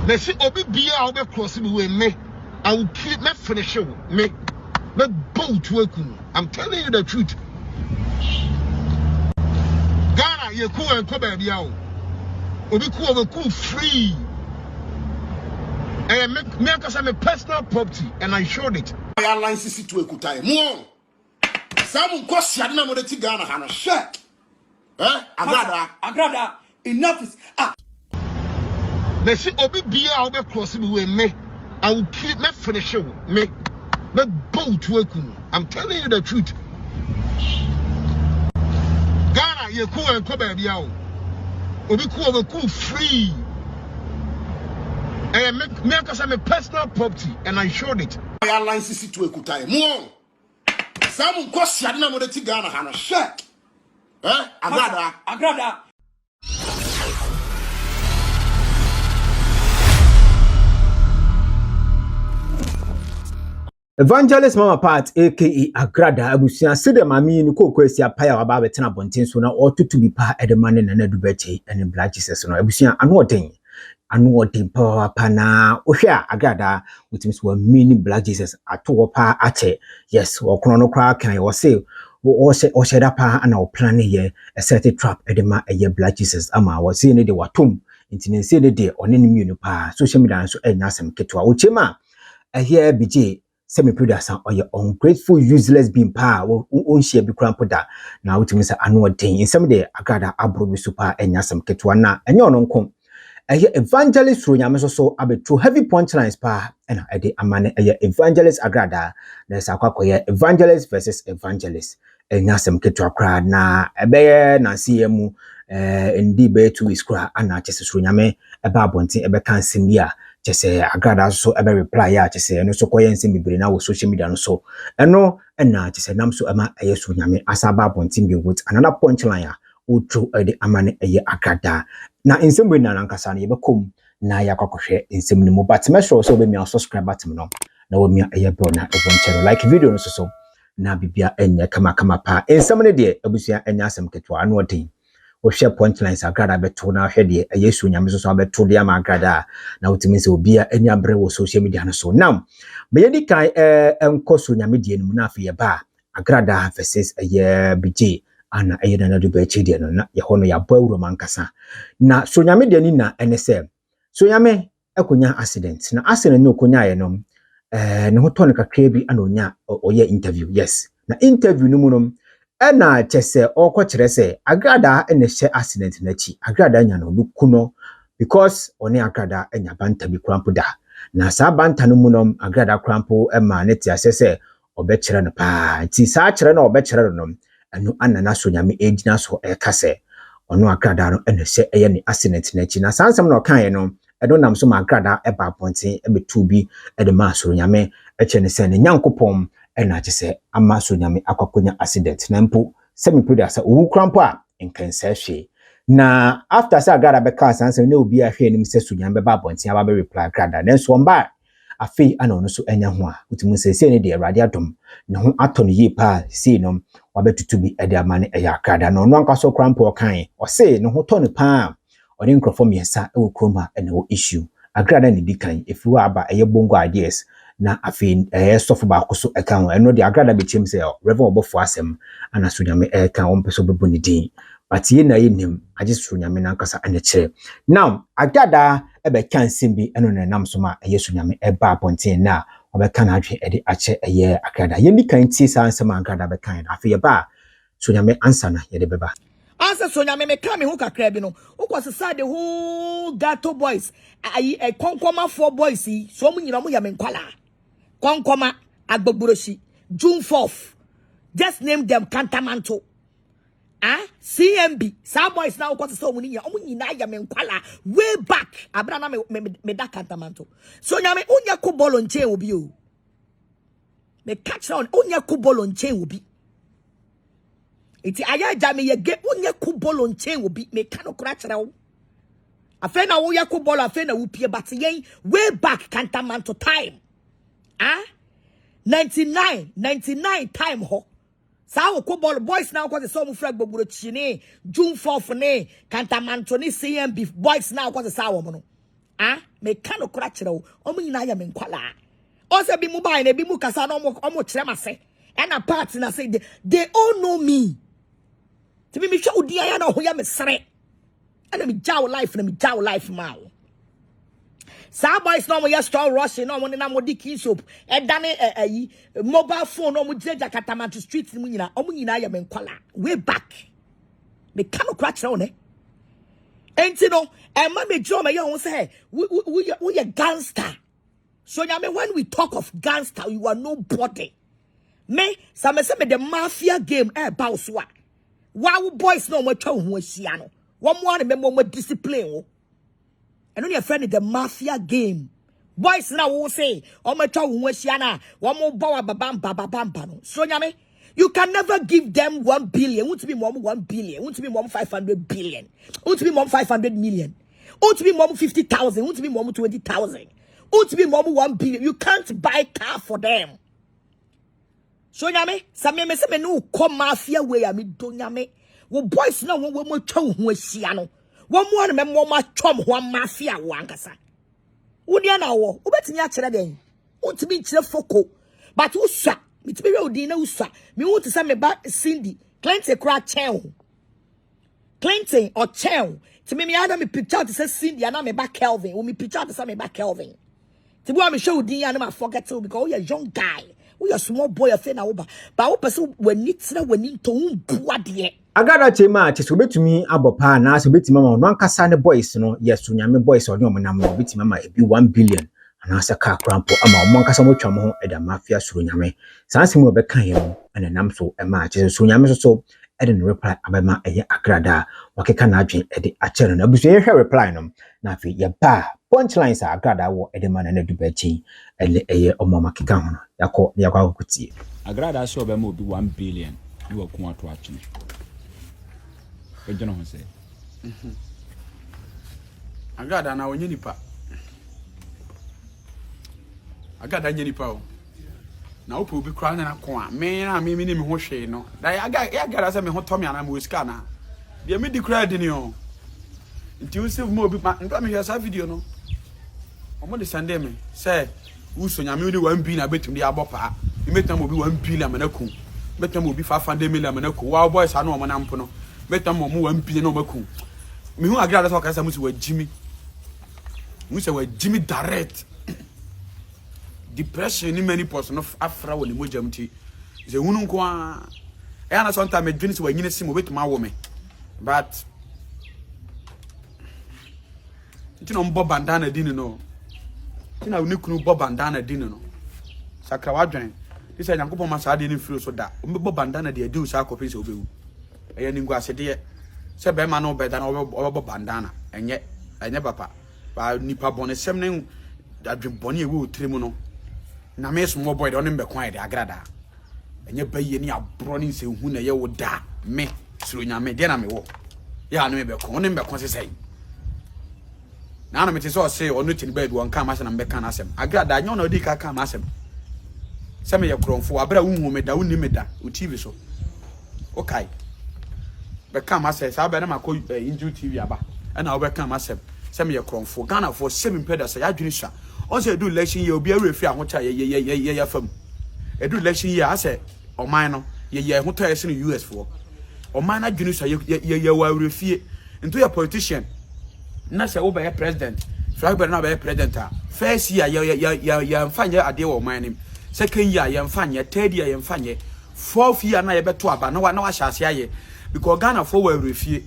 They say obi bia obi cross me with me. I will kill me finish you. Me bow to a cool. I'm telling you the truth. Ghana, you cool and come back here. Obi cool free. And make us a personal property, and I showed it. I align CC to a good time. More. Some cost Yadna Modeti Ghana and a shirt. Agradaa. Enough is up. They say obi bia obi cross me with me. I will kill me finish you. Me bow to a cool. I'm telling you the truth. Ghana, you cool and come back here. Obi cool free. And make us a personal property, and I showed it. I align CC to a good time. More. Some cost Yadna Modeti Ghana and a shirt. Agradaa. Evangelist Mama Part aka Agradaa abusia sede mami ni kokwesi apaya waba betena bonten so na otutu bi pa edemane na nadu Berchie ene Black Jesus no abusia anu odin pa pa na ohwe Agradaa utimi so mini Black Jesus ato pa ache yes okono no kra kan wo say wo sheda pa ana o plan ye a set trap edema eye Black Jesus ama wo say ne de watom intine say ne de one ne mienu pa social media so enya asem ketwa wo chema here BJ semi-producer or your ungrateful, useless being power, won't share be crampoda. Now, to Mr. Annual Day in some day, Agradaa abroad super and yasam ketwana, and your non-com. I hear evangelist through Yamas so a bit through heavy punchlines pa, and I did a man a evangelist Agradaa. There's a quack evangelist versus evangelist, and yasam ketwa crowd na a bear na CMU, in debate to his crowd, and not just through Yame, a babonti, a becan simbia. Just say Agradaa so ever reply ya just say no so koyen sim be na wo social media no so eno na just say nam so ama ayesu nyame asaba bontin be with another punchline ya o tru de amane eye Agradaa na insem we na nankasa na ye bekom na ya kwakohwe insem ni mo but make sure so be me subscribe button no na wo me eye bro na Pʋŋchɛs like video no so na bibia enye kama pa insem ne de abusua enya asem ketwa anu odin we share punchlines Agradaa beto na hwede Yesu nyame so beto de ama Agradaa na utimi se obia eni abre wo social media no so now me yedi kai enkoso nyame die no na afi ye ba Agradaa versus BJ ana na nadu Berchie die no na ye hono ya bo awuro mankasa na so nyame die ni na ene se so nyame ekonya accident na accident no konya ye no ne ho to ne kakra bi ana onya oye interview yes na interview no mu no ena chese okwo kire se Agradaa ene hye accident na chi Agradaa nya no lukuno because oni Agradaa enya banta bi krampo da na sa banta no mu no Agradaa krampo ema ne ti asese obekire no pa ti sa kire na obekire no enu anana so nyame ejina so ekase ono Agradaa no ene hye eye ni accident na chi na sansam na okan ye no edo nam so ma Agradaa eba ponten ebetu bi ede ma so nyame eche ne se ne nyankopom ena chese ama so nyame akwakonya accident na mpo semi-producer owu krampo a nkensa hwe na after say Agradaa beka sanse ne obi a hwe nim se so nyame ba bonten aba be reply Agradaa then so mba afi ana ono so enya ho a utimu se ne de Awurade adom ne ho ato ne yi pa se no wabetutu bi ede amane eya Agradaa no no anka so krampo kan o se ne ho to ne pa odi nkrofo miensa e wo kroma ene wo issue Agradaa ne dikan efu aba eye bongo ideas na afi Sofo ba ko so eka ho eno de Agradaa be chim se reverend obofo asem ana so nyame eka on peso bebo ni din but ye na yenim age so nyame na nkasa ane kire now Agradaa e be kan simbi eno na nam so ma eye so nyame e ba ponten na obeka na adwe e de ache eye Agradaa ye ni kan ti sa ansem Agradaa be kan afi ye ba so nyame answer na ye de beba answer so nyame me ka me ho kakra bi no ukosesa the whole ghetto boys ayi konkoma four boys so mu nyina mu ya me nkwala konkoma agbogburoshi June 4th just name them Kantamanto CMB some boys now ukosesa omu nyina ya me nkwala way back abra na me da Kantamanto so nyame unya ko bolo nche obi o me catch on unya ko bolo nche obi iti aya jame ye ge unye kubolo nche obi me kano kura kire wo afa na wo ye kubolo afa na wo pie but yen way back Kantamanto time 99 time ho sa wo kubolo boys now ko so mu frag gbogboro chi ni June 4th ni Kantamanto ni CMB boys now ko sa wo mo no ah me ka no kora kyerɛ wo omo nyina ya me nkwala o se bi mu bai na bi mu kasa no omo kyerɛ mase and a part na say they all know me to be me hwɛ odi aya na ho ya me sere and me jaw life na me jaw life ma wo sa boys no mo ya store rush no mo na mo di key soap e dane ayi mobile phone no mo jeja Katamanto street mu nyina omo nyina ya me nkwala way back me ka no kora kyerɛ wo ne enti no and ma me draw me ya won say we a gangster so nyame when we talk of gangster you are nobody me some say me the mafia game bow so a wow boys no mo twa ho ahia no wo mo ane me mo discipline wo eno ne friend the mafia game boys na wo say o mo twa ho ahia na wo mo bow babamba no so nyame you can never give them 1 billion. Want to be mom 1 billion. Want to be mom 500 billion. Want to be mom 500 million. Want to be mom 50,000. Want to be mom 20,000. Want to be mom 1 billion. You can't buy car for them. So nyame, some me say me no come mafia way me do nyame. Wo boys na wo mo twa ho ahia no. Wo mo na me mo ma twom ho mafia wo ankasa. Wo dia na wo, wo betimi a kire den. Want to be kire foko. But wo swa me tibe we odi na usa me want to say me ba Cindy Clinton kra chen Clinton or chen to me ada me picture to say Cindy and me ba Kelvin o me picture to say me ba Kelvin to bo me show odi and me forget to because we a young guy we a small boy after na oba but wo person wani tira wani to bua de Agradaa chema cheso betumi abopa na so betimi ma no ankasa ne boys no yeso nyame boys oni omonam no betimi ma ebi 1 billion anasa ka krampo ama omo nkasa mo twam ho eda mafia suro nyame sanse mo be kan yem ana nam so e ma che so nyame so e de reply abema eye Agradaa wakeka na adwen e de achere na buso ye hwe reply no na afi ye ba punchlines Agradaa wo e de ma na du Berchie ele eye omo makeka ho no yakọ akutie Agradaa so be ma obi 1 billion ni wa ku ato atwe e je no ho se Agradaa na onye nipa Agradaa nyeni pa o na opo obi kra na ko a me na me ni me ho hwe no da Agradaa se me ho to me ana mo sika na de me di kra di ni o nti u save mo obi ma ndo me hwe sa video no omo de sande me se u so nyame ni 1 billion na betum de abopa me metam obi 1 billion na ku metam obi 500 million na ku wa boys anu omo na mpo no metam omo 1 billion na omaku me hu Agradaa so ka sa musi wa jimi mu se wa jimi direct depression ni many person of afra woni mojam ti ze hunu nko a e ana sometimes me dwene se wa nyine sim obetuma wo me but tino mbo bandana dini no tina unikunu bo bandana dini no sakra wadwen this say Yankopon ma sa de ni firo so da mbo bandana de adi usa akopin se obewu eye ni ngwa sede se be ma no be da na obo bandana enye papa ba nipa bone sem ne adwen bone ewe otremu no na me small boy don be kwan de Agradaa enye baye ni abro ni se hu na ye wo da me suro nyame de na me wo ya no me be kon be kon se sei na me te so say onu tin bed won kan ma se na me kan asem Agradaa nyo na odi ka kan asem se me ye kronfo abra wu me da wu ni me da o TV so okay be kan ma se sa be na makọ inju TV aba na wo be kan ma se me ye kronfo Ghana for 7 pedals ya dwini sha on say do election year obi arefi ahocha ye fam e do election year ase oman no ye hoto ye se no US for oman na dwunu so ye wa arefi into your politician na say wo be president flag be na be president first year ye mfanye ade wo oman nim second year ye mfanye third year ye mfanye fourth year na ye beto aba na wa hyase aye because Ghana for wa arefi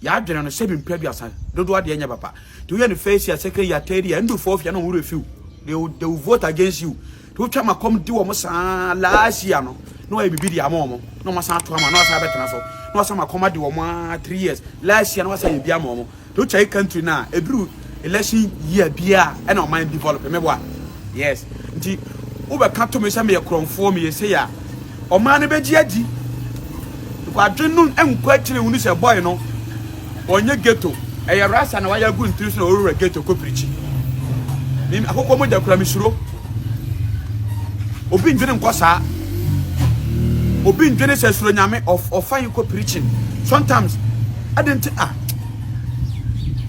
ya adwene no 7 previous dodo ade nya papa to you the first year second year third year and do fourth year no we refuse they will vote against you to try ma come do omo san last year no e bibi di amomo no ma san to ama no sa betena so no sa ma come di omo 3 years last year no sa ye bia amomo to try country na ebru election year bia e na mind develop me boa yes nti wo be ka to me say me kronfo me say ya o ma ne beji adi ko adwen no enkwa kire unu say boy no onye ghetto e ya rasa na waya gu ntiri so orure ghetto ko preach ni akoko mo da kura mi suro obi ndwene nkosa obi ndwene se suro nyame of fine ko preaching sometimes I didn't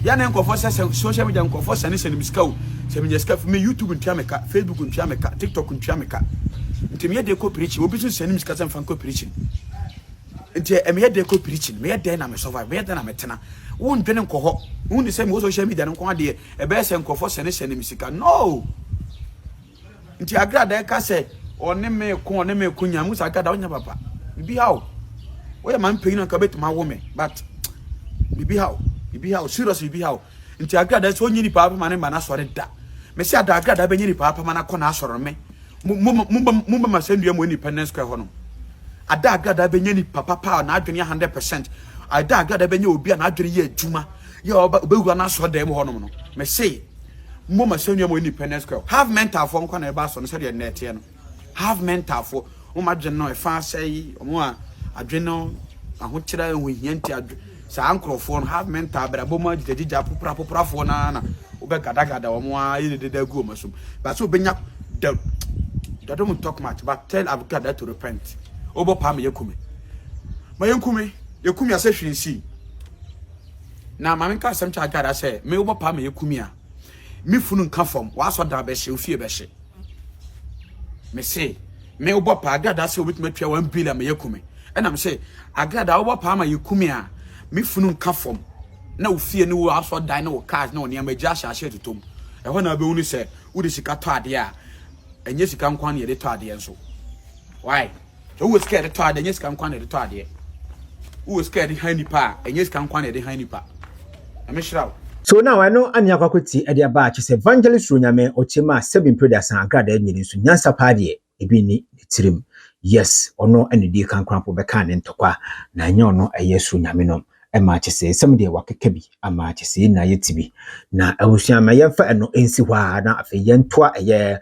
ya na nkofo social media nkofo sane miska o se me miska me YouTube ntua meka Facebook ntua meka TikTok ntua meka nti me de ko preach obi so sane miska se mfa ko preach nti me de ko preach me de na me survive me de na me tena wo ndwene nkoho wo ni se me social media nko ade e be se nkofo sane miska no nti Agradaa ka se one me ko nyamu sa Agradaa onya papa bibi how we man pay na ka betuma wo me but bibi how seriously bibi how nti Agradaa so nyini papa mane ma na sore da me se ada Agradaa be nyini papa ma na ko na sore me mumba masendua mo independence kwa hono ada Agradaa be nyini papa pa na adwene 100% ada Agradaa be nyini obi na adwene ye adwuma ye obewu na sore dem hono no me se mumba masendua mo independence kwa have mental form kwa na e ba so no se de net ye no have mental for adwene no e fa sei omo a adwene no ahokyera ho hianti adwene sa ankrofo no have mental bra boma jijija popra fo na obe gada omo a yedede gu omasum but so benya the don't talk much but tell Agradaa to repent obo pa me yekume ma yekumi ase hwensi na ma menka asem cha Agradaa say me obo pa me yekumi a me funu nka fom wa so da be hye ofie be hye me say me obo pa Agradaa say obetuma twa 1 billion me yekume and am say Agradaa obo pa ma yekumi a me funu nka fom na ofie ne wo aso dan na wo cars na wo ne amagya hye totom e ho na be unu say wo de sika to ade a enye sika nkwan ye de to ade enso why so wo scared to ade enye sika nkwan ye de to ade wo scared hani pa enye sika nkwan ye de hani pa ameshraw. So now I know anya kwakweti e dia ba chise evangelist Ronyame ochema 7 predictions Agradaa nyini so nyansa pa de ebi ni tirim yes ono ene di kan krampo be kan ntokwa na anya ono eyesu Ronyame no e ma chise sem de wakeka bi ama chise na yetibi na awusua ma yemfa eno ensi hwa na afa yentoa eye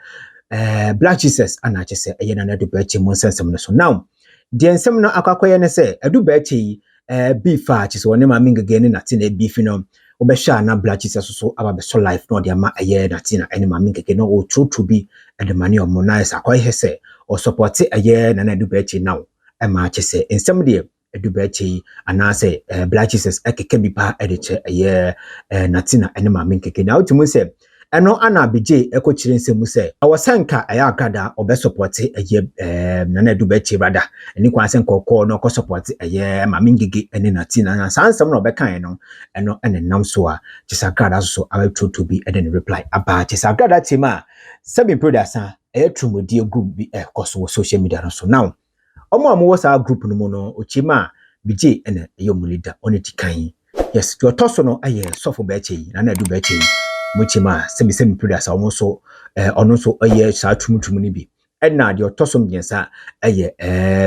Black Jesus ana chise eye na do Berchie mo sensem no so now de ensem no akwakoye ne se adu Berchie beefa chise woni ma mingege ne nate na beef no obesha na Black Jesus so aba be so life no de ama eye nate na ene ma mingege no o true be the money of monais akwaye se o support eye na adu Berchie now e ma chise ensem de adu Berchie ana se Black Jesus ekeke bi pa ediche eye nate na ene ma mingege na utumu se eno ana bije ekochire nsemu se awasanka aya Agradaa obe support eye na adu Berchie brada eni kwa senka okọ no ko support eye mamingege ene nati na sansam no be kan no eno ene nam so a chisa Agradaa so awe to be eden reply aba chisa Agradaa tema 7 predictions eye Trʋmʋdie group bi koso social media no so now omo wo sa group no mo no ochima bije ene eye mu leader oneti kan yes your toso no aye Sofo Berchie na adu Berchie muchima semi predictions almost ono so aye sa Trʋmʋ ni bi enna de otosom yensa aye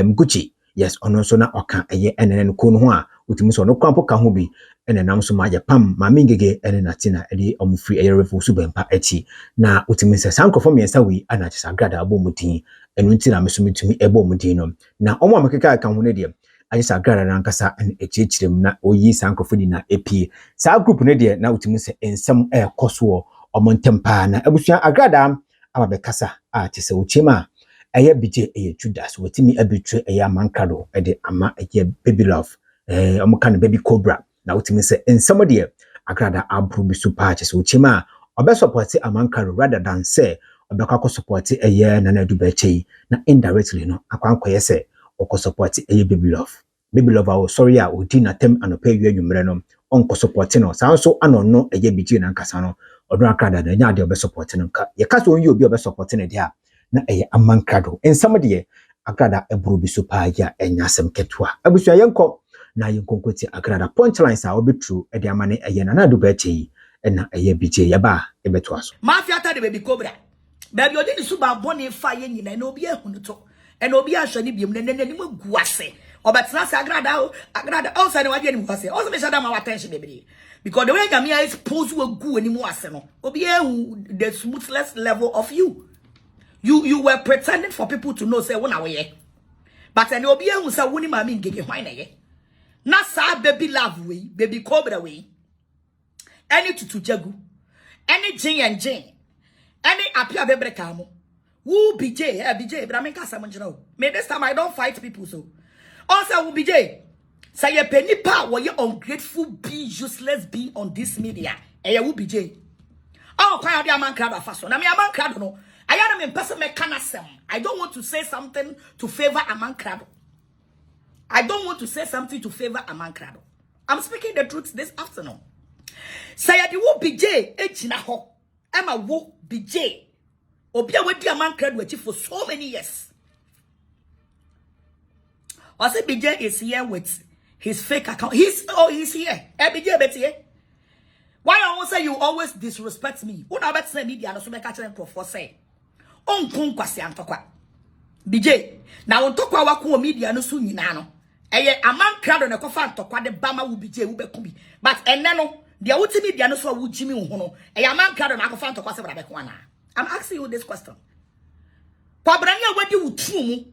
Gucci yes ono so na oka aye enene ko no ho a utimi so no kwampo ka ho bi enenam so ma pam ma mingege ene natina edi omfri aye refo su bempa achi na utimi se sankofo yensa wi ana chisa Agradaa abo mutin enu nti na meso mitumi ebo mutin no na omo amekeka ka ho ne de ayisa Agradaa na nkasa en echichirem na oyi sankofo di na epi sa group ne de na utimi se ensem koso omontempa na abusua Agradaa aba bekasa a tese uchema eye bije eye Judas wetimi abitre eye Amankrado ede ama eye Babyluv omukan baby cobra na utimi se ensem de Agradaa abru bi super tese uchema obe support Amankrado rather than say obekwa support eye na adu Berchie na indirectly no akwankoye se oko support eye Babyluv awo sorry a odi na tem anopa wi anwumre no onko support no sanso anono eye bije na nkasa no odo Agradaa na nya de obe support no nka ye kaso onyi obi obe support ne de a na eye Amankrado ensam de Agradaa eburu bi super ya enyasem ketwa abusua yenko na yenkonkoti Agradaa punchlines a obetru e de amane eye na adu Berchie na eye bije ya ba ebeto aso mafia ta de baby cobra baby odi ni suba boni fa ye nyina na obi ehunu to e na obi ahwe ni biem na ni mu guase obetra sa Agradaa also na wadie ni mu ase also me shada ma attention baby because the way Gamia is supposed to go any more ase no obi ehu the smoothness level of you were pretending for people to know say wona we but and obi ehu say woni ma mi ngege hwan na ye na sa Babyluv we baby cobra we any tutu jagu any gin any apia bebreka mo who BJ bra me kasa mo njira o me this time I don't fight people so also who BJ Say ye penny pa were you ungrateful be useless be on this media. Eye will be J. Oh, quite the Amankrado faso. Na me Amankrado no. I am in person mechanism. I don't want to say something to favor Amankrado. I don't want to say something to favor Amankrado. I'm speaking the truth this afternoon. Say the wo BJ echina ho. Emma wo BJ. Obia we di Amankrado for so many years. I say BJ is here with his fake account. He's here. BJ bet here. Why I won't say you always disrespect me? What about say media no so make catch them for say. On kun kwase antokwa. BJ. Na on tokwa wa ko media no so nyina no. Eye Amankrado na kofa antokwa de bama wo BJ wo beku bi. But enne no de wuti media no so wo jimi wo no. Eye Amankrado na kofa antokwa se bra beku ana. I'm asking you this question. Kwabrani wadi wo trumu.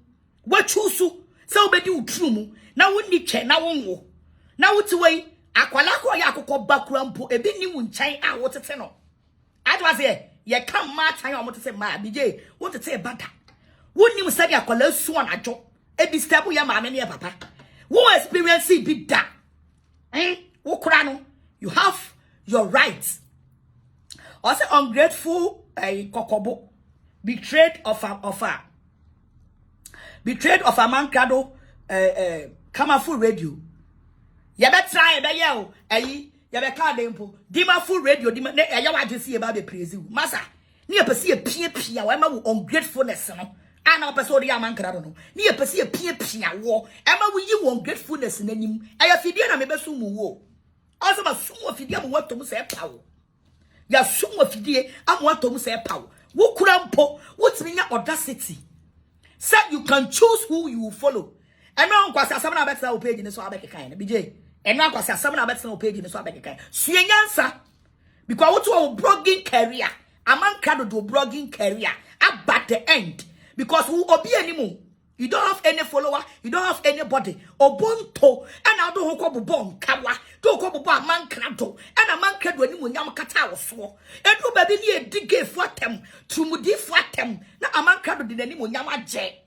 Wa chusu. Se obedi wo trumu. Na wonni twe na wonwo. Na wuti wei akwala ko ya akokọ bakura mpo ebi ni mu nkyɛn a wotete no adwa se ye kam ma tan a wotete ma BJ wotete bada wonni mu sadi akwala su anadwo e disturb ya ma me ne papa wo experience bi da wo kura no you have your rights also ungrateful kokobo betrayed of Amankrado Kamafu radio. Ya be try be ye o ya be ka de mpo dima full radio dima ya wa jesi e ba be praise you masa ne ya pese e pia wa ma wo ungratefulness no ana pese o de Amankrado no ne ya pese e pia wo e ma wo yi wo ungratefulness nanim e ya fidie na me be so mu wo also ba so wo fidie mo wato mu se pawo ya so wo fidie am wato mu se pawo wo kura mpo wo timi nya audacity say you can choose who you will follow. And now, because I'm not better page in the so kind BJ. And now, because I'm not better page in the so kind. Swienyansa, because what to blogging career, Amankrado do blogging career at the end. Because who obi anymore? You don't have any follower, you don't have anybody. Obonto, and I don't go bon kawa, don't go bon Amankrado, and Amankrado anymore yamakata so. And no baby near dig for them, Trʋmʋdie for them. Now Amankrado did anymore yamaje.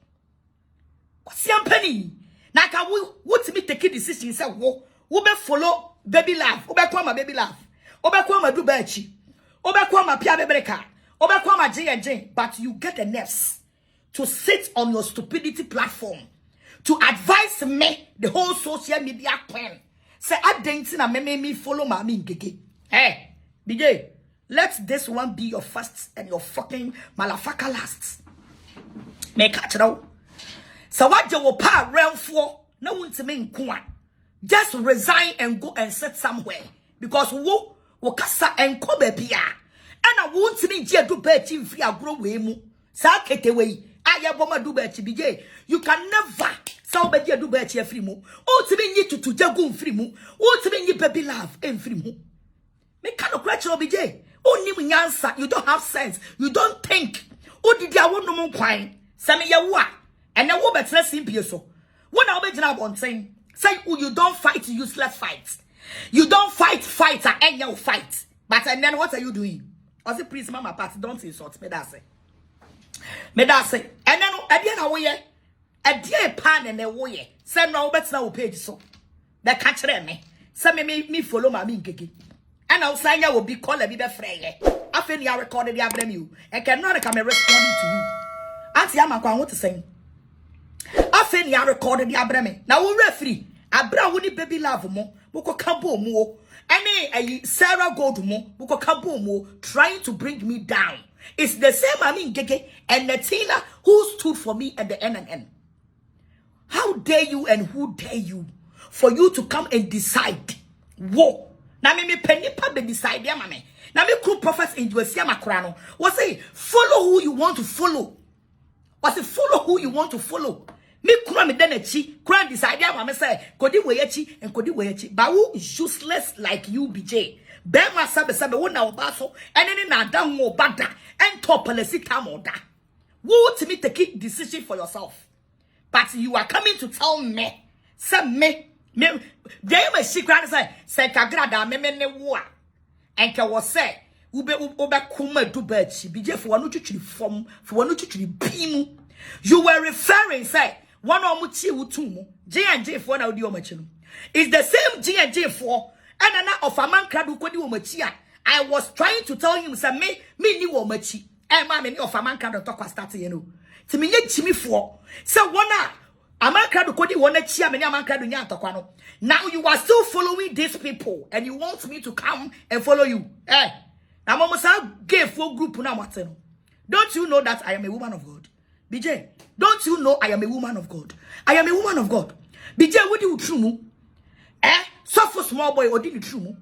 Siampeni na ka what me take decision say wo be follow Babyluv wo be kwa ma Babyluv wo be kwa ma do Berchie wo be kwa ma pia bebreka wo be kwa ma GNG but you get the nerves to sit on your stupidity platform to advise me the whole social media plan say adentin na me follow ma me ngege BJ let this one be your first and your fucking malafaka last me catch now. So what you will pa realm for no one to mean kwa. Just resign and go and sit somewhere. Because wo kasa and kobe pia. And I want to mean do Berchie free a grow way mu. Sa kete way. Aya boma do Berchie BJ. You can never so be do Berchie free mu. O to mean you to jagun free mu. O to mean you Babyluv and free mu. Me cannot crash your BJ. Only when you answer, you don't have sense. You don't think. O did ya won no more kwine. Sami ya wa. And now what better simple so? When I be on saying, say you don't fight useless fights. You don't fight and you fight. But and then what are you doing? I say please mama part don't insult me that say. Me that say. And then at the end of a dear pan and a way. Say no better now page so. That catch me. Say me follow my gigi. And I'll say I will be called a bit afraid. I feel you recorded the blame you. And cannot come responding to you. Auntie Amankrado want to sing. Afen ya recorded the abrame. Now we referee. Abra woni Babyluv mo. Boko kabo mo. Any Sarah Gold mo. Boko kabo mo. Trying to bring me down. It's the same Gege and Natina who stood for me at the NNN. How dare you and who dare you for you to come and decide? Whoa. Now me penny pa be decide ya mame. Now me crew prophets in Juesia Makrano. Was say follow who you want to follow. Was it follow who you want to follow? Me kura me denechi, kura decide ya mama say, kodi weyechi and kodi weyechi. But who is useless like you, BJ? Bema sabe wo na obaso, ene na da mo bada, and top policy tamoda. Who to me take decision for yourself? But you are coming to tell me, say me, they me secret say Agradaa me ne wo. And ka was say, ube kuma do Berchie, BJ for one to form, for one to you were referring, say, one or muchi utumu, J&J for now, the omachino. It's the same G&J for and of Amankrado kodi wo I was trying to tell him say me ni wo machi. Ma me ni of Amankrado talk start you know. Ti me nye chimi for. Say wona Amankrado kodi wo na chia me ni Amankrado nya atokwa no. Now you are still following these people and you want me to come and follow you. Na mo say gay for group na what no. Don't you know that I am a woman of God? BJ, don't you know I am a woman of God? I am a woman of God. BJ, what do you true? Sofo small boy, or did you true?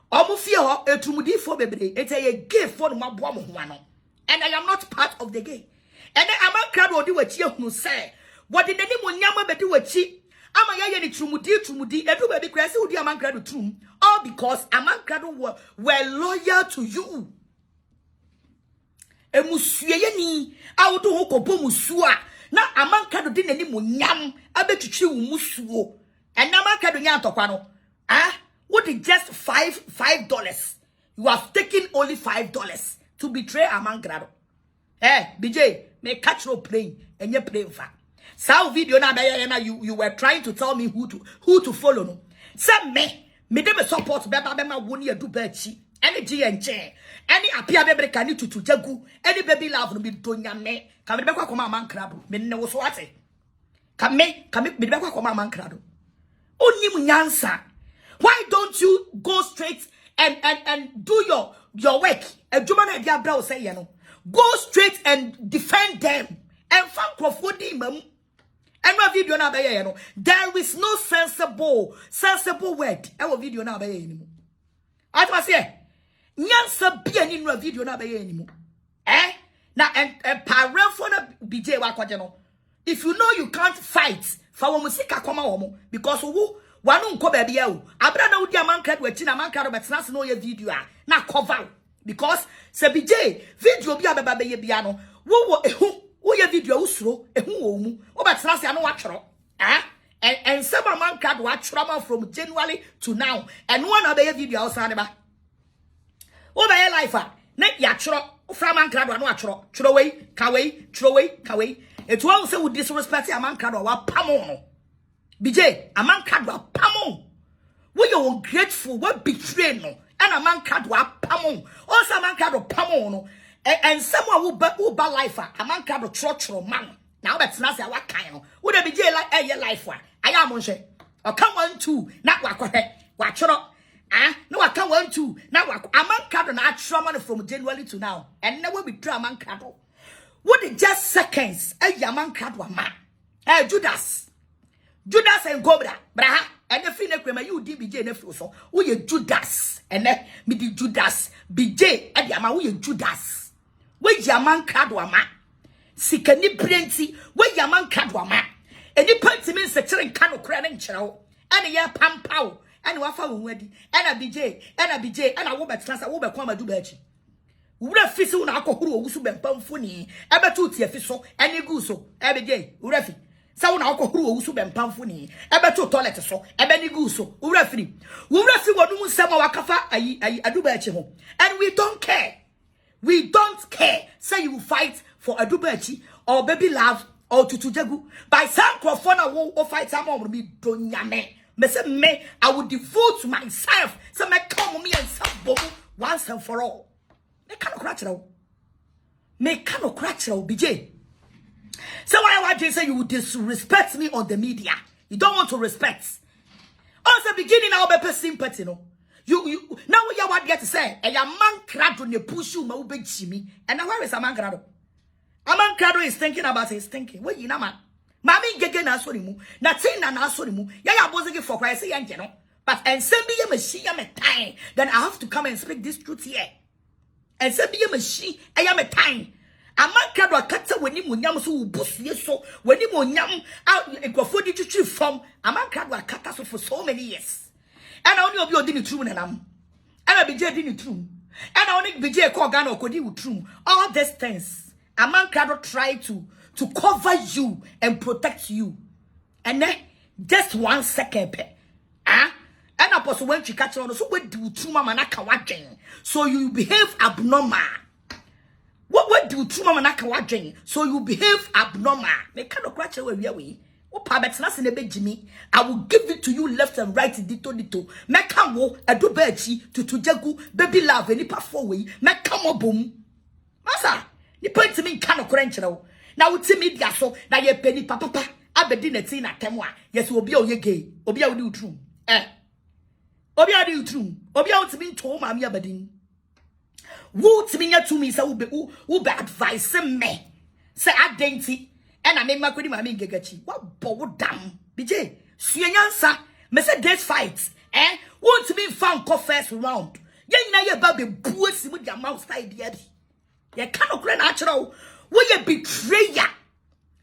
Omo fear a Trʋmʋdie for baby. It's a gay for my boy, and I am not part of the gay. And then Amankrado do what you say. What did the name Yama be do what she? Amaya ni Trʋmʋdie, everybody crazy who the Amankrado Trʋm. All because Amankrado were loyal to you. Emusuye ni awudu hoko bo musua na Amankrado di nani mo nyam abetwitwe wo musuo and Amankrado nya atokwa no what is just $5 you have taken only $5 to betray Amankrado BJ me catch no plane and you play fa sao video na you were trying to tell me who to follow no say me dem support beba woni adu Berchie any G&J any apia bebre kani tutu jagu any Babyluv no be donyame ka me be kwa koma Amankrado me ne wo so ate ka me be kwa koma Amankrado onyim nyansa. Why don't you go straight and do your work? Ejuma na dia bra o say ye no go straight and defend them and fan crofodi mam and no video na be ye no there is no sensible word e wo video na be ye ni mu atwa say nyansa bia ni no video na be ye ni mu na and parafo na BJ wa kwaje no if you know you can't fight fa wo musika koma wo because wo wanu nko baby ya o abra na wudi Amankrado achi na Amankrado betena se no ye video na cover because se BJ video bi abeba be ye bia no wo ehu wo ye video usuro ehu wo mu wo betena se anu wa tworo and some Amankrado wa tworo from January to now and one of the video outside ba wo ba ye life na ya tworo from Amankrado anu wa tworo wei ka wei etu wo se wo disrespect Amankrado wa pamo no BJ, Amankrado pamo. We are ungrateful, we betray no. And Amankrado pamo. Also Amankrado pamo no. And someone who ba life Amankrado trotro man. Now that's not say what kind. Would BJ like your life one? I am monche. Or come 1 2. Not watch no I come 1 2. Now Amankrado na trauma from January to now. And never betray Amankrado. What is just seconds? Amankrado man. Judas and Cobra, braha, and the finna you DBJ nephew so. We ye Judas, and then me di Judas, BJ, and Yama, we ye Judas. We Amankrado ama. Sikani plenty, we Amankrado ama. And the party means the children cano craning chow, and a year pam pow, and wafa wedi, and a BJ, and a woman trans a woman come a do Berchie. Urefi un alcohol, who ben pamfuni, ever two tear fiso, and a guso, BJ, Urefi. So now who so ben pamfuni ebe to toilet so ebe ni gu so urafiri wonu nsema wakafa adu Berchie ho and we don't care say you fight for adu Berchie or Babyluv or tutujagu by some crofona wo fight some of me donyame me say me I will devote myself so me come me and some once and for all me cannot crack BJ. So why you say you disrespect me on the media? You don't want to respect. Also beginning now be sympathy no. You now you what get to say and your Amankrado ne push you ma ube chimi. And now where is Amankrado? Amankrado is thinking about his thinking. What you know man? Mami gege na so ni mu. Na tin na so ni mu. Ya boze for Christ say yanje no. But and send me machine am time. Then I have to come and speak this truth here. And send me machine I am a time. Amankrado akata weni mo nyam so ubusue so weni mo nyam enkofo di twitwi fam Amankrado akata so for so many years and only obi odi ni true nanam and BJ di ni true and only BJ call Ghana okodi with true all these things Amankrado try to cover you and protect you and then just 1 second and apostle when you catch on so we do true mama na ka wadwen so you behave abnormal. What do true mama naka wadwen? So you behave abnormal. Me cannot crash away we. Opa betena se ne be Jimmy. I will give it to you left and right dito. Meka wo edo Berchie tutujagu Babyluv eni pa for we. Meka mo bom. Masa, ni point me nka no kora nkyere wo. Na wuti media so na ye peni papa abedi na ti na temwa. Yes obi a oye gay. Obi a odi utrum. Obi a odi utrum. Obi a wuti me nto ma me abedin. Wo ti me nya to me say wo be advise me. Say adenti and I make my kwedi mama ngegachi. What bow down? BJ, suyansa. Me say this fight. Want to be found co first round. Yen na ye ba be buesi mu dia mouth side dia bi. Ye cannot cry natural. We ye betrayer.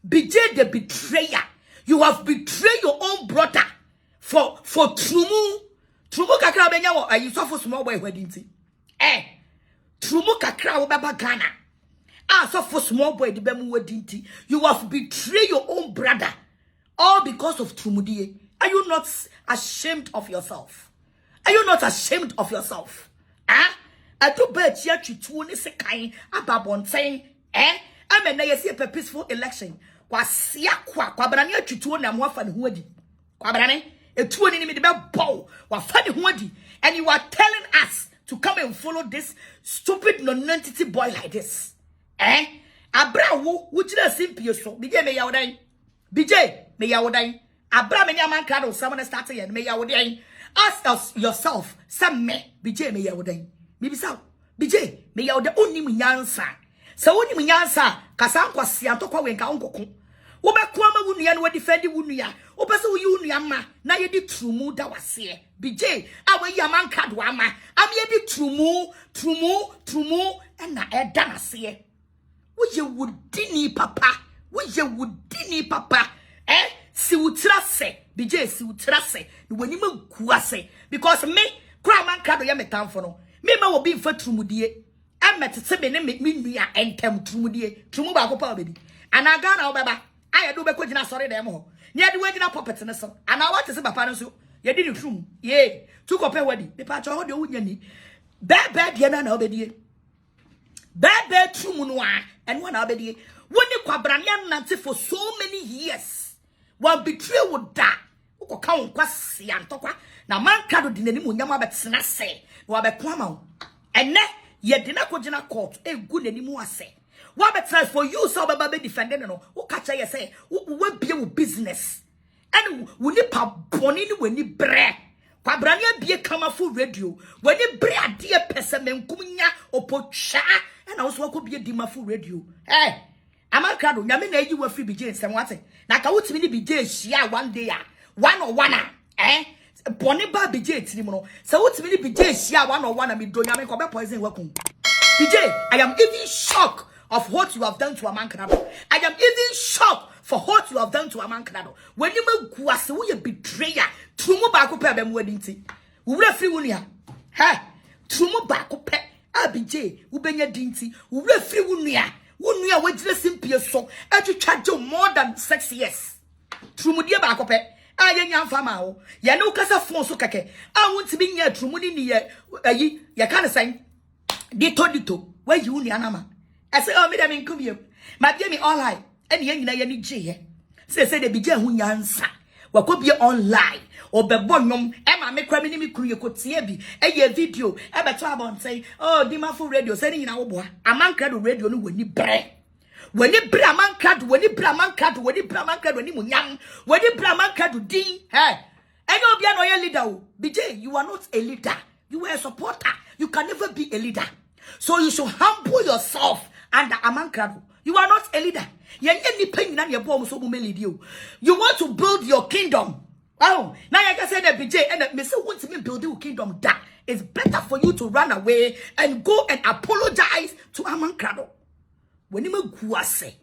BJ the betrayer. You have betrayed your own brother for Trʋmʋ kakra benya wo ayi Sofo small boy wedinti. Trʋmʋ kakra wo baba Ghana. Sofo small boy the bemu wedinti. You have betrayed your own brother all because of Trʋmʋdie. Are you not ashamed of yourself? Are you not ashamed of yourself? Ado Berchie atwituo ne sekan ababonten amena yesi a peaceful election kwasia kwa brane atwituo na mo afa ne ho adi kwa brane etuo ni me de be bow wa fa ne ho adi, and you are telling us to come and follow this stupid non-entity boy like this. Abra wo jira simpie so BJ me yawodan BJ me yawodan abra me Amankrado someone started here me yawodan. Ask yourself some me BJ me yawodan bibi sa BJ me yawodan oni mu nyansa sa oni mu nyansa kasa nkwase antokwa wenka onkoko wo be ko ama wunua no defend wunua wo be se wo yi wunua ma na ye di Trʋmʋ da wase BJ awayi Amankrado ama am ye di Trʋmʋ na eda nase woye wudini papa si utira se BJ si utira se ni wani maguase because me kura Amankrado ya metamfo no me ma wo bi mfa Trʋmʋdie ametete me ne me nua entem Trʋmʋ ba ko pa obebi anaga na obeba aye do be ko gina sori dem ho ne ade wagina puppet ne so ana what se papa no so ye di Trʋmʋ ye tu ko pe wadi me pa cho ho de wunya ni bebe de na obedie bebe Trʋmʋ no a eno na obedie woni kwabrane nante for so many years one betray would da ko ka won kwase antokwa na Amankrado di nani mu nyama betena se wa be kwama wo ene ye di na ko gina court egu nani mu ase wa betena for you so baba be defend no wo ka cha ye say wo bie wo business and wo ni pa boni ni wani bre kwabrane bie kama full radio wani bre ade pese menkum nya opotwa na wo so ko bie di ma full radio Amankrado nyame na eji wa free BJ nsem wate na ka wutimi ni BJ hia one day one on one boni ba BJ tiri mu no se wutimi ni BJ hia one on one me do nyame ko be poison wakum BJ. I am even shocked of what you have done to Amankrado. I am even shocked for what you have done to Amankrado. When you make guase wo ye betrayer Trʋmʋ ba ko pe be mu adinti wo wura free wunia Trʋmʋ ba ko pe BJ wo benya dinti wo wura free wunia wunua wajire simpie so atwitwa more than 6 years Trʋmʋdie ba akopɛ ye nyamfa ma wo ye ne ukasa fon so keke wontimi nya Trʋmʋ ni ye ayi ye kan san dito wa yi wunua na ma ese me dem nkumiem ma bia mi online ene ye nyina ye ni gye se de BJ hu nyansa wakobie online obebo nyom ma me kwa me ni me kuru ye kotie bi ye video beto abonten di ma full radio se ni nyina wo boa Amankrado radio no wani bre Amankrado wani munyam wani bre Amankrado din any obia no ye leader o BJ you are not a leader, you are a supporter, you can never be a leader, so you should humble yourself under Amankrado. You are not a leader. You want to build your kingdom. Oh, now I can say that BJ and me say want to build your kingdom. That it's better for you to run away and go and apologize to Amankrado. When you go say,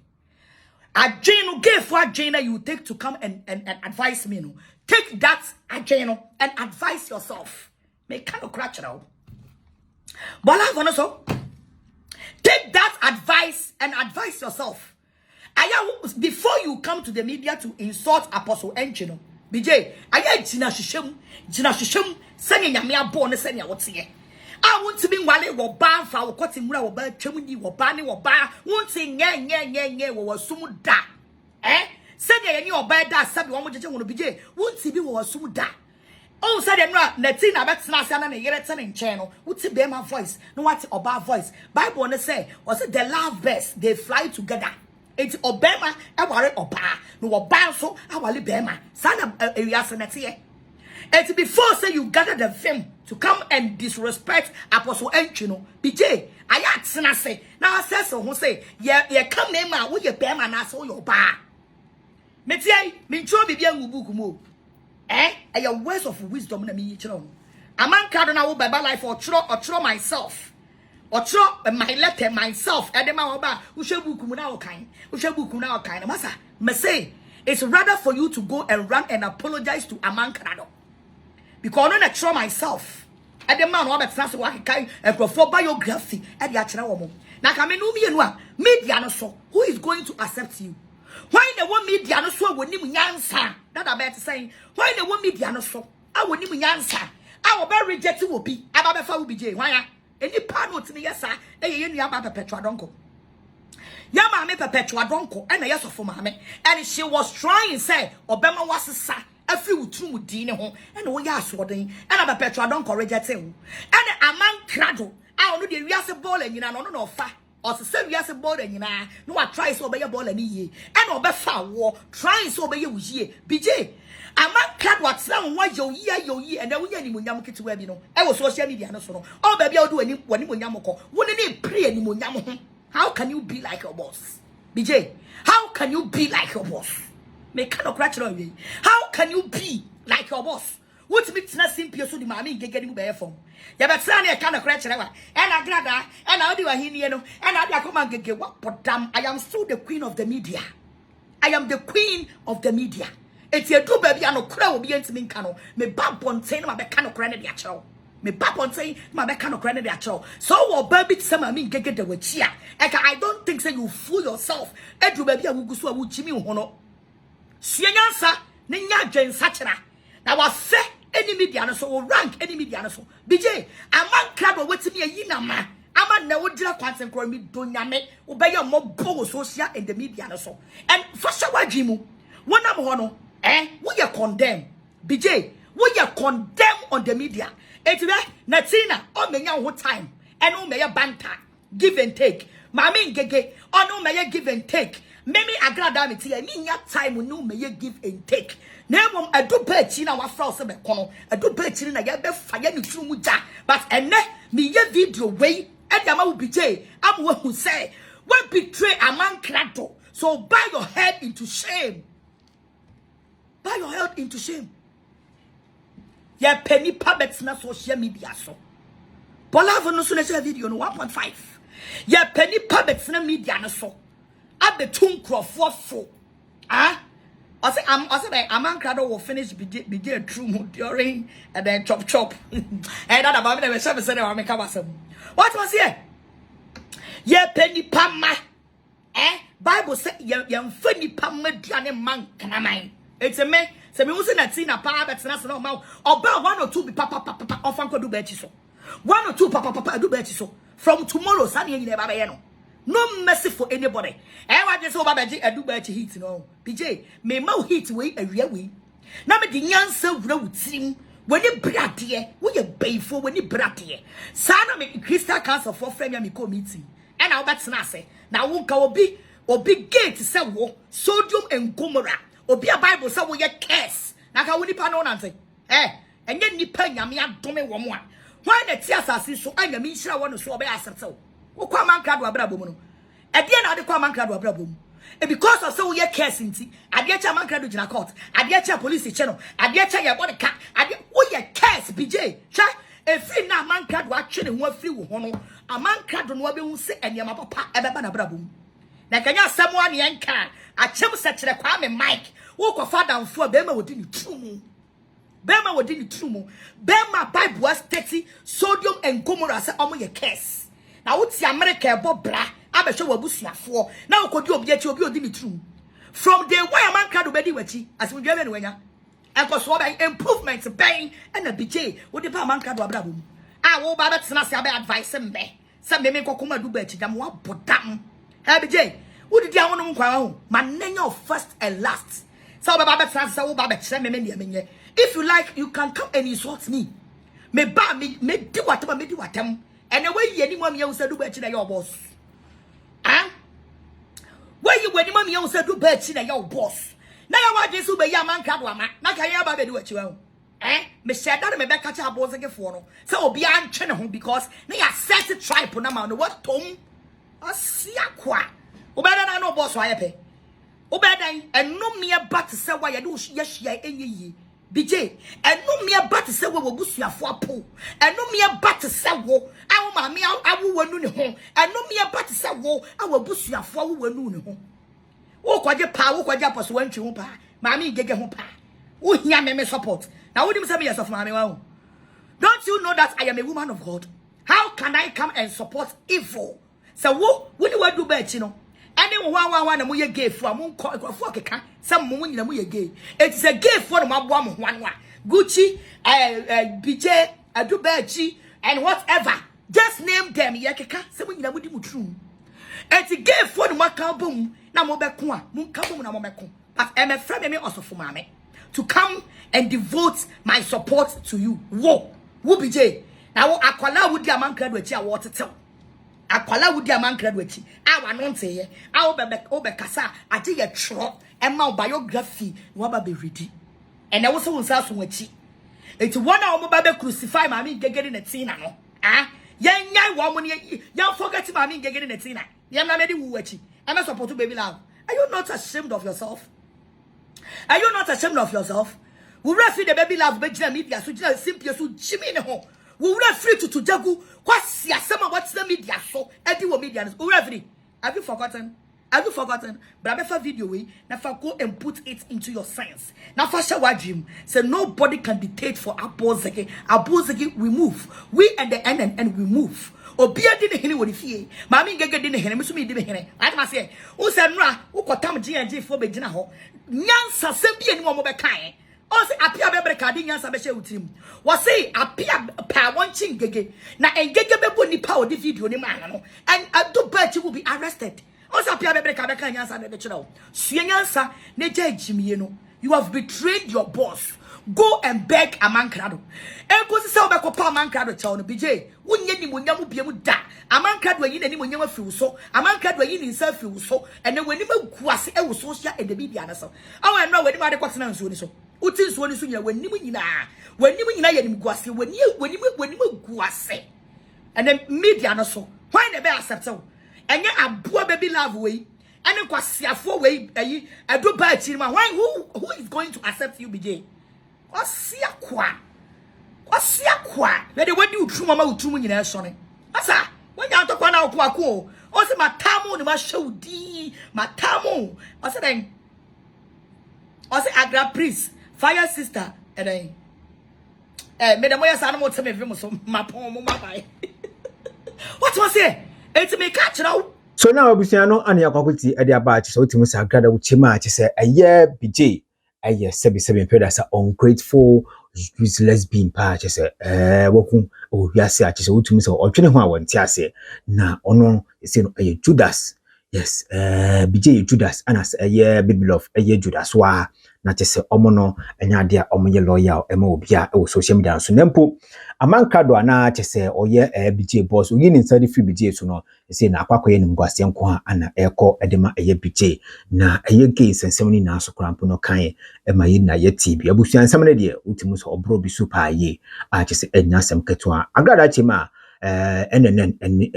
Ajeno gave for Ajena you take to come and advise me. No, take that Ajeno and advise yourself. Make kind of crash now. But I want to take that advice and advise yourself. Before you come to the media to insult Apostle Enchino, BJ, jina shishem, sanya nyame abo ne sanya wotie. I want to be wale wo ba fa wo kwati mura wo ba twamudi wo ba ne wo ba wonti nye wo sumu da. Send ye or bad that sabi one much want to be won't see be was so da. Oh, said Natina Betsana and a Yeretan channel. What's it be my voice? No, what's about voice? Bible wanna say, was it the love best? They fly together. It's Obama, I worry Oba, no Obanso, I worry Bema, son of Ariasanati. And before say you gather the film to come and disrespect Apostle Enchino, BJ, I ask and I say, now I say so, who say, yeah, come name out with your Bema and I saw your bar. Metie, Mincho Bibia Wubukumo. A your words of wisdom na me chiro. Amankrado na wo baba life or tro myself. Or tro my letter myself. Edema oba ushebuku na okan. Ushebuku na okan. Masa, me say it's rather for you to go and run and apologize to Amankrado. Because I don't tro myself. Edema no betna so wakai for biography e dia kire wo mo. Na ka me no mienu a media no so who is going to accept you? Why the one media no so woni mu nyansa? That about saying why the one media no so I woni mu nyansa. I will be reject will be aba befa will be J. Why any part no tini yesa e ye nua aba perpetual donko. Ya ma me perpetual donko and na Sofo ma me and she was trying say obema wasesa afi Trʋmʋdie ne ho and wo ya asoden and aba perpetual donko reject and Amankrado I no de wiase ball anyina no no fa. Or say we as a board and no I try so be a ball and ye and obefa war trying so be ye BJ Amankrado what sound why yo ye and then we any munyam kit web you know I was social media no so oh baby I'll do any one munyamoko wouldn't pray any munyam. How can you be like your boss BJ? How can you be like your boss? Make kind of crash on me. How can you be like your boss? What makes not simple so the mammy getting bear from? Ya but Sunny, I kind of crash and Agradaa, and I'll do a hiniano, and I'll come and get what, but damn, I am still the queen of the media. I am the queen of the media. It's your do baby, I no crow be into me cano, me bump on saying my mechanic granted the actual. Me bump on saying my mechanic granted the actual. So, baby, some of me get the witch here. I don't think so you fool yourself. Edru baby, I will go so would Jimmy Hono. Sienasa, Ninya Jane Sachana. Now I say. Any media no so rank any media no so BJ Amankrado wetimi ayina ma ama na wodira kwansen kro mi donyame obeye mo bo social in the media no so and fasha wadwimu wonam ho no we are condemn BJ we are condemn on the media etibe natina o menya ho time and o meya banter give and take mama ngege o meya give and take memi Agradaa meti ya nya time no meya give and take. Nemo a do Berchie na wa fra se be kono a do Berchie na ya be fire ni Trʋmʋdie but ene me ye video way e dia ma wo BJ am we hu say we betray Amankrado so bow your head into shame. Bow your head into shame. Ya penny puppets na social media so Bolavo no so na video no 1.5 ya penny puppets na media no so abetum crofo I say Amankrado will finish begin Trʋmʋdie during and then chop and that about me seven said I make what was here? Ye penny pama Bible say ye funny pama diane man kana man it's a me say me usi na tina pa bet na so no oba 1 or 2 be papa ofan ko do Berchie so 1 or 2 papa do Berchie so from tomorrow Sunday you never be no. No mercy for anybody. I just over Berchie do Berchie heat no. BJ, me mau heat way a real way. Na me di nyansa wura wutim. When you brate, we ye bayfo when you brate. Sana me Crystal Council for frame me meeting. And I'll bet na say. Na wonka obi gate say wo sodium and gomorrah. Obi a Bible say wo ye curse. Na ka woni pa no nante. Enye nipa nyame adome wo mo a. Why the tears asase so anya me nhira wo no so obe asetew. Ukwa Amankrado abrabom no. Ede na ade kwa Amankrado abrabom. Because of so we case nti, ade cha Amankrado gina court, ade cha police channel, ade cha ye body ka, ade wo ye case BJ. Cha efri na Amankrado atwe ne ho afri wo ho no. Amankrado no obe hu se enema papa ebeba na abrabom. Na kanya samoa ne enka, achem se kire kwa me Mike. Wo kwa father mfo be ma wodi ni Trʋmʋ. Bema wodi ni Trʋmʋ. Bema Bible was 30 sodium and gomorrah say omo ye case. Na wuti America ebo bra abehwe wabusuafo na okodi obi achi obi odi mitru from the way Amankrado bedi wachi asumdwe be no wanya enkoso be improvement ben na BJ wo de pa Amankrado abrabom a wo ba betena se abe advice mbe se me kokoma du Berchie dam wa bodam ha BJ Who did I want to my name of first and last. So if you like, you can come and insult me. Me do whatever me do whatever. And the way anyone you say do better than your boss. Huh? Where you when money you say do better than your boss. Now you want this to be your man Amankrado. Now can you ever do what you want? Me said that me be catch a boss again for no. So be an channel because now you set a tribe on a man. What Tom? I see a qua. Obeda na no boss why pay. Obeda and no me about to say why you do yes ye. BJ, and no me about to say we will boost your for pool, and no me about to say wo. I will mammy, I will win home, and no me about to say wo. I will boost your for we will home. Oh, quite your power, quite your post when you pa. Mammy, get home pa. Oh, hear me support. Now, what do you say, yourself, mammy? Well, don't you know that I am a woman of God? How can I come and support evil? So, what do I do better, you know? Anyone one we gay for some woman in a gay. It's a gay for my woman one. Gucci, BJ, Berchie, and whatever. Just name them AYÄKA. Someone in a true. It's a gay for my boom. Now Mobekua, Munkabum na Momeko. But I'm a friend also for mammy to come and devote my support to you. Whoa, BJ. Now Akwala would the Amankrado with your water tell. Akwala would the Amankrado with you. I want to say, I'll be Obekasa. I take a trot and my biography. Waba be ready. And I also was asked with you. It's 1 hour baby crucify mammy getting a tina. Ah, young woman, young forget mammy getting a tina. Young lady who watch you. I'm not supposed to Babyluv. Are you not ashamed of yourself? Are you not ashamed of yourself? We refer the Babyluv, Benjamin media, so just simply so Jimmy in home. We refer to Jagu. What's the media so? Every media. Have you forgotten? Have you forgotten? But I have a video way. Now go and put it into your sense. Now for shower dream. Say nobody can dictate for Abozeke. Abozeke we move. We and the and we move. Obia didn't hear what he Mammy Gaga didn't hear me. So me didn't hear. I must say, who said Ra, who got Tom G for Bejina Ho? Nyansa Sembi and Momo Bekai. Also, appear Bebricadi Yansa Beshe with him. Was say, appear pa one ching gege. Now, and Gaga Beboni power the video, the man, and Abdul Berchie will be arrested. Also, appear Bebricadi Yansa the channel. Swiansa, Nature Jimmy, you have betrayed your boss. Go and beg Amankrado. And go to sell back up Amankrado town, BJ. Wouldn't you be able to die? Amankrado in any when you feel so. Amankrado in himself feel so. And then when you was a social and the media answer. I know when you are the question so. Utis one is when you when you guasi, when you guasi. And then media so. Why never accept so? And yet a poor Babyluv way. And then quasi a 4 way. I do buy it. Why who is going to accept you, BJ? What's your qua? Let the way you true mamma with 2 million sonny. Asa, when you are talking about Quaco, also my tamo, my show D, my tamo. I said, then, also Agradaa priest, fire sister, and then, Madam Moya's animal to me, my poem, my what was it? It's me catch now. So now Busiano and Yakwati at their batch, so to Miss Agradaa with Chima, she said, a year BJ. Aye, 77 pedas are ungrateful, lesbian patches. Wokum, oh, yes, I just want to miss or 21 tiase. Now, ono is a Judas. Yes, BJ Judas, and as a year Babyluv, a year Judas, wa, not just a omono, and yadia omoye loyal, MOBia, or social media. So, Nempo, Amankrado, and just say, oh, yeah, BJ boss, we inside the free BJ, so no, say, na Quaco and Guasian Qua, and Echo Edema, a year BJ, na a year gaze and 70 now so crampuno kaye, and my na yet TV, a bush and some idea, Utimus or Broby super ye, I just said, Nasam Ketua, Agradaa chima. And a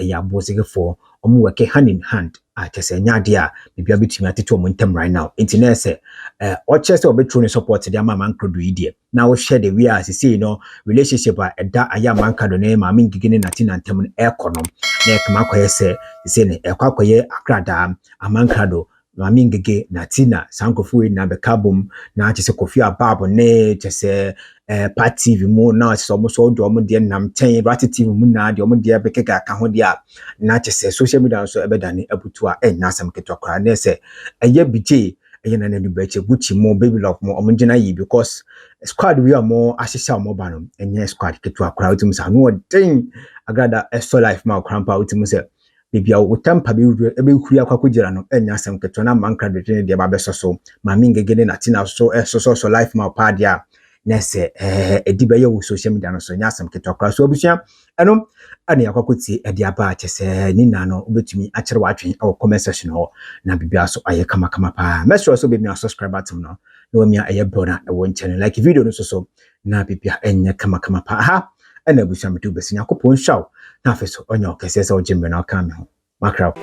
yabosig for work hand in hand. I just say, Nadia, maybe a bit to momentum right now. Internet, or chest or between support the Amankrado. Now, share the we as you see, relationship by a Amankrado name, I mean, beginning at and Temun Econom. Neck Marco say, a Quacoye, Agradaa, Amankrado. Mami ngege natina sankofu na bekabum na chese kofia babo ne chese party vi mu na chese omo so do omo de nam ten ratiti mu na de omo de bekeka ka ho dia na chese social media so ebedane abutu a enasam ketwa kra na se eye bije eye na ndu beche Gucci mo Babyluv mo omo gina yi because squad we are more asisa mo ba no enye squad ketwa kra utim sa no den Agradaa so life ma krampa utim se bibia wo tampa be huri akwakogira no enya asem keto na Amankrado de de ba beso so ma mingegene na tina so life ma pa dia na se edi be ye wo social media no so nya asem keto akra so obusua eno ane akwakoti edi aba chese ni na no obetumi akere wadwen e comment section ho na bibia so aye kama pa mesro so be mi subscribe button no na we mi aye bona e won channel like video no so na bibia enye kama pa ha ena abusua medu besinya kopon shaw na afeso onyo kese se ojembe na aka me ho makraw